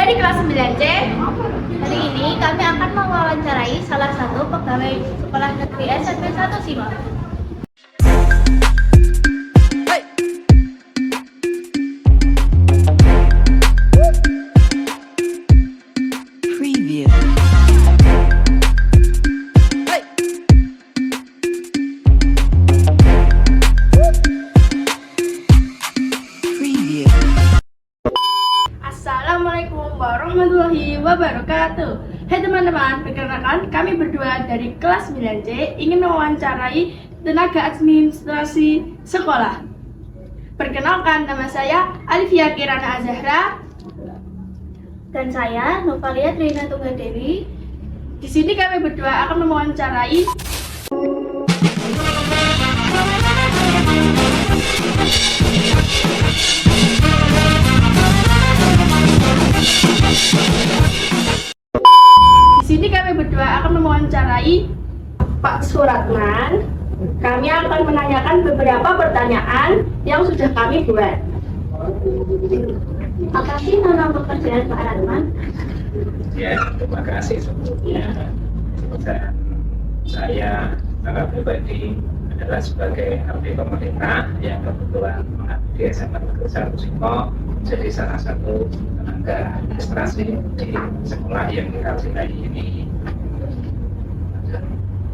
dari kelas 9C. Hari ini kami akan mewawancarai salah satu pegawai sekolah negeri SMP 1 Sima. Preview. Preview. Assalamualaikum warahmatullahi wabarakatuh. Hai teman-teman, perkenalkan kami berdua dari kelas 9C ingin mewawancarai tenaga administrasi sekolah. Perkenalkan, nama saya Alifia Kirana Azahra. Dan saya Novalia Trina Tunggadewi. Di sini kami berdua akan mewawancarai Pak Suratman. Kami akan menanyakan beberapa pertanyaan yang sudah kami buat. Apa sih nama pekerjaan Pak Ratman? Ya, terima kasih sebelumnya. Dan saya secara pribadi adalah sebagai abdi pemerintah yang kebetulan mengabdi di SMA Negeri 1 Simo, jadi salah satu tenaga administrasi di sekolah yang kita cintai ini.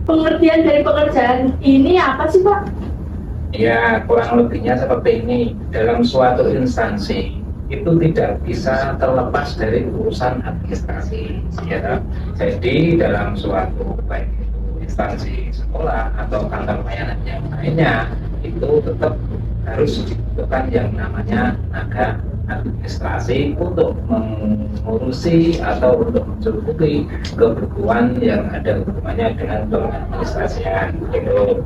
Pengertian dari pekerjaan ini apa sih, Pak? Ya, kurang lebihnya seperti ini. Dalam suatu instansi itu tidak bisa terlepas dari urusan administrasi, ya. Jadi dalam suatu baik itu instansi sekolah atau kantor pelayanan yang lainnya itu tetap harus dibutuhkan yang namanya tenaga administrasi untuk mengurusi atau untuk mencukupi kebutuhan yang ada hubungannya dengan pengadministrasian gitu.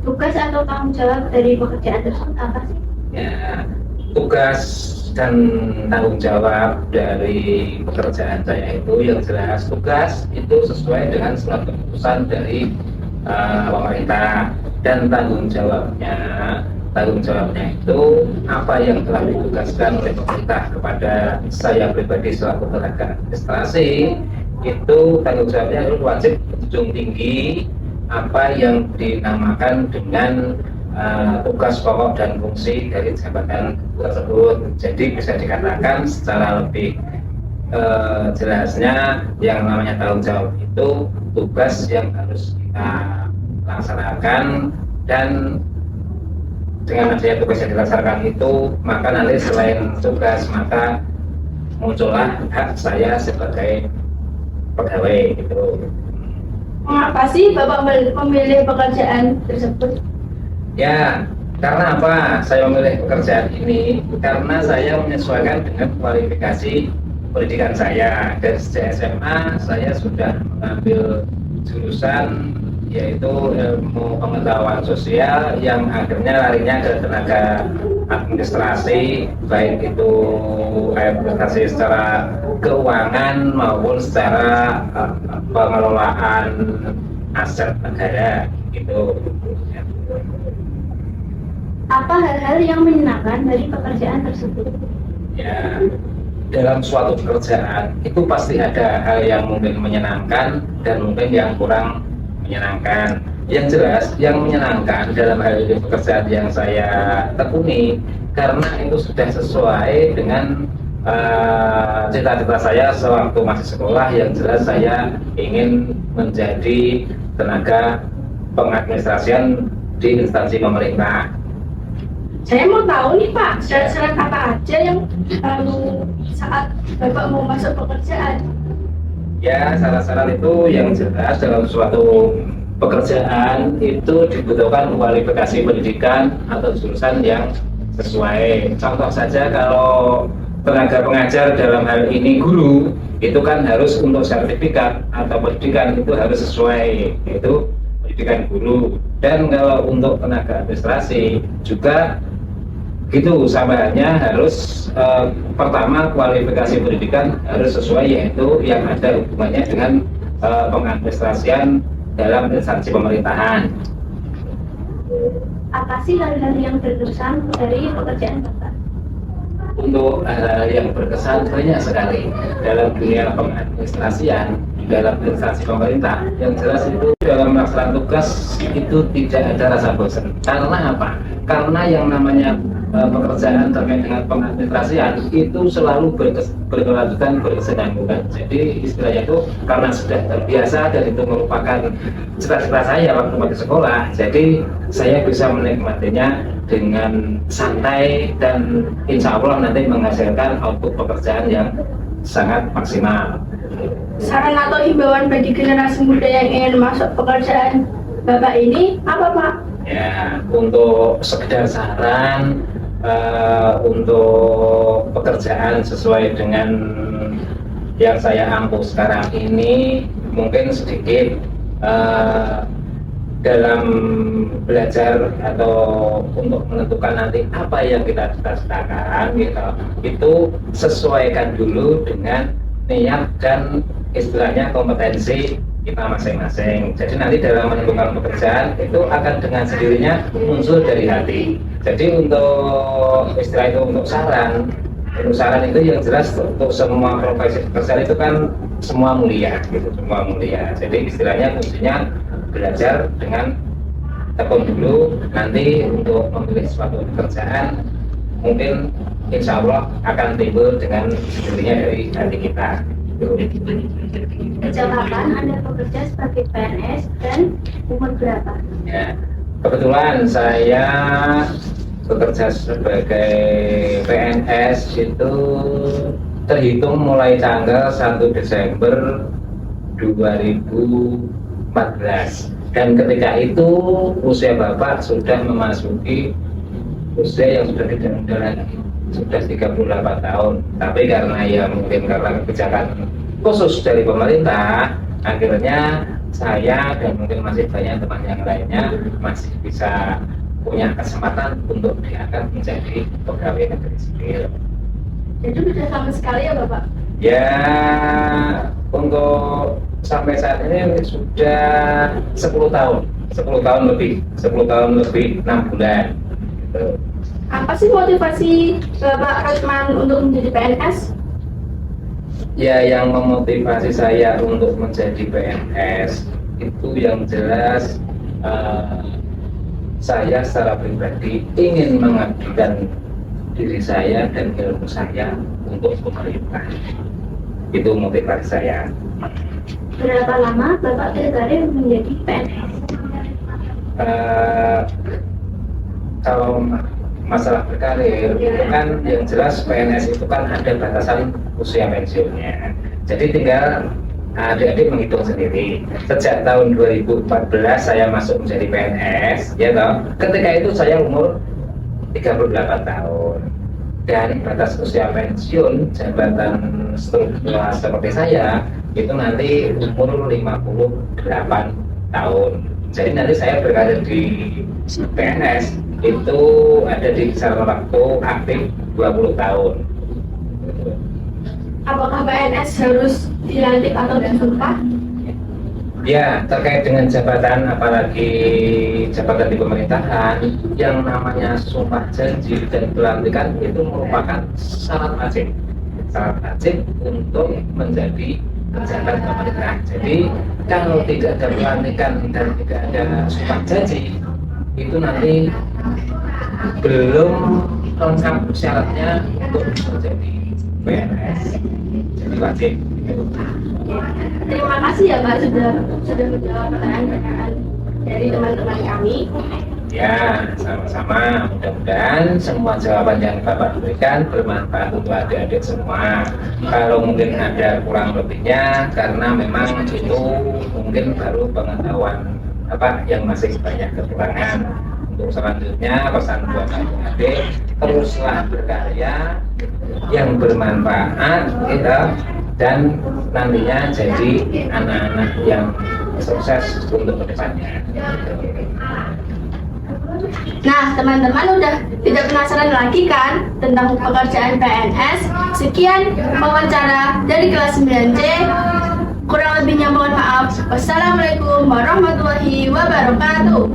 Tugas atau tanggung jawab dari pekerjaan tersebut apa sih? Ya, tugas dan tanggung jawab dari pekerjaan saya itu yang jelas tugas itu sesuai dengan surat keputusan dari pemerintah, dan tanggung jawabnya itu apa yang telah ditugaskan oleh pemerintah kepada saya pribadi selaku tenaga administrasi. Itu tanggung jawabnya itu wajib menjunjung tinggi apa yang dinamakan dengan tugas pokok dan fungsi dari jabatan tersebut. Jadi bisa dikatakan secara lebih jelasnya yang namanya tanggung jawab itu tugas yang harus kita laksanakan, dan dengan adanya tugas yang dilaksanakan itu maka nanti selain tugas maka muncullah hak saya sebagai pegawai gitu. Mengapa sih Bapak memilih pekerjaan tersebut? Ya, karena apa saya memilih pekerjaan ini? Karena saya menyesuaikan dengan kualifikasi pendidikan saya. Dari sejak SMA saya sudah mengambil jurusan yaitu ilmu pengetahuan sosial yang akhirnya larinya ke tenaga administrasi, baik itu administrasi secara keuangan maupun secara pengelolaan aset negara gitu. Apa hal-hal yang menyenangkan dari pekerjaan tersebut? Ya, dalam suatu pekerjaan itu pasti ada hal yang mungkin menyenangkan dan mungkin yang kurang menyenangkan. Yang jelas yang menyenangkan dalam hal ini pekerjaan yang saya tekuni karena itu sudah sesuai dengan cita-cita saya sewaktu masih sekolah. Yang jelas saya ingin menjadi tenaga pengadministrasian di instansi pemerintah. Saya mau tahu nih Pak, syarat-syarat apa aja yang saat Bapak mau masuk pekerjaan? Ya, syarat-syarat itu yang jelas dalam suatu pekerjaan itu dibutuhkan kualifikasi pendidikan atau jurusan yang sesuai. Contoh saja kalau tenaga pengajar dalam hal ini guru, itu kan harus untuk sertifikat atau pendidikan itu harus sesuai, yaitu pendidikan guru. Dan kalau untuk tenaga administrasi juga gitu, sama halnya harus pertama kualifikasi pendidikan harus sesuai, yaitu yang ada hubungannya dengan pengadministrasian dalam instansi pemerintahan. Apa sih hal-hal yang berkesan dari pekerjaan Bapak? untuk yang berkesan banyak sekali dalam dunia pengadministrasian, dalam instansi pemerintah. Yang jelas itu dalam melaksanakan tugas itu tidak ada rasa bosan. Karena apa? Karena yang namanya pekerjaan terkait dengan pengadministrasian itu selalu berkelanjutan, berkesinambungan. Jadi istilahnya itu karena sudah terbiasa dan itu merupakan cita-cita saya waktu masih sekolah. Jadi saya bisa menikmatinya dengan santai dan insya Allah nanti menghasilkan output pekerjaan yang sangat maksimal. Saran atau himbauan bagi generasi muda yang ingin masuk pekerjaan Bapak ini apa Pak? Ya, untuk sekedar saran untuk pekerjaan sesuai dengan yang saya ampuh sekarang ini mungkin sedikit dalam belajar atau untuk menentukan nanti apa yang kita cita-citakan gitu, itu sesuaikan dulu dengan niat dan istilahnya kompetensi kita masing-masing. Jadi nanti dalam menentukan pekerjaan itu akan dengan sendirinya muncul dari hati. Jadi untuk istilah itu untuk saran itu yang jelas untuk semua profesi pekerjaan itu kan semua mulia gitu, semua mulia. Jadi istilahnya kuncinya belajar dengan tekun dulu, nanti untuk memilih suatu pekerjaan mungkin insya Allah akan timbul dengan sendirinya dari hati kita. Sejak kapan Anda bekerja sebagai PNS dan umur berapa? Ya, kebetulan saya bekerja sebagai PNS itu terhitung mulai tanggal 1 Desember 2014, dan ketika itu usia Bapak sudah memasuki usia yang sudah tidak muda lagi, sudah 38 tahun. Tapi karena ya mungkin karena kebijakan khusus dari pemerintah, akhirnya saya dan mungkin masih banyak teman yang lainnya masih bisa punya kesempatan untuk diangkat menjadi pegawai negeri sipil. Itu sudah sama sekali ya Bapak? Ya, untuk sampai saat ini sudah 10 tahun, 10 tahun lebih 6 bulan gitu. Apa sih motivasi Bapak Rosman untuk menjadi PNS? Ya, yang memotivasi saya untuk menjadi PNS itu yang jelas saya secara pribadi ingin mengabdikan diri saya dan ilmu saya untuk pemerintah. Itu motivasi saya. Berapa lama Bapak tertarik menjadi PNS? Kalau masalah berkarir itu kan yang jelas PNS itu kan ada batasan usia pensiunnya. Jadi tinggal adik-adik menghitung sendiri. Sejak tahun 2014 saya masuk menjadi PNS, ya toh. Ketika itu saya umur 38 tahun. Dan batas usia pensiun jabatan struktural seperti saya itu nanti umur 58 tahun. Jadi nanti saya berkarir di PNS itu ada di kisaran waktu aktif 20 tahun. Apakah PNS harus dilantik atau disumpah? Ya, terkait dengan jabatan, apalagi jabatan di pemerintahan, yang namanya sumpah janji dan pelantikan itu merupakan syarat wajib untuk menjadi pejabat pemerintah. Jadi kalau tidak ada pelantikan dan tidak ada sumpah janji, itu nanti belum lengkap syaratnya untuk menjadi PNS. Jadi wajib. Terima kasih ya Pak sudah menjawab pertanyaan dari teman-teman kami. Ya, sama-sama. Mudah-mudahan semua jawaban yang Bapak berikan bermanfaat untuk adik-adik semua. Kalau mungkin ada kurang lebihnya, karena memang itu mungkin baru pengetahuan yang masih banyak kekurangan. Untuk selanjutnya pesan buat adik-adik, teruslah berkarya yang bermanfaat dan nantinya jadi anak-anak yang sukses untuk kedepannya. Nah, teman-teman udah tidak penasaran lagi kan tentang pekerjaan PNS? Sekian wawancara dari kelas 9C. Kurang lebihnya mohon maaf. Wassalamualaikum warahmatullahi wabarakatuh.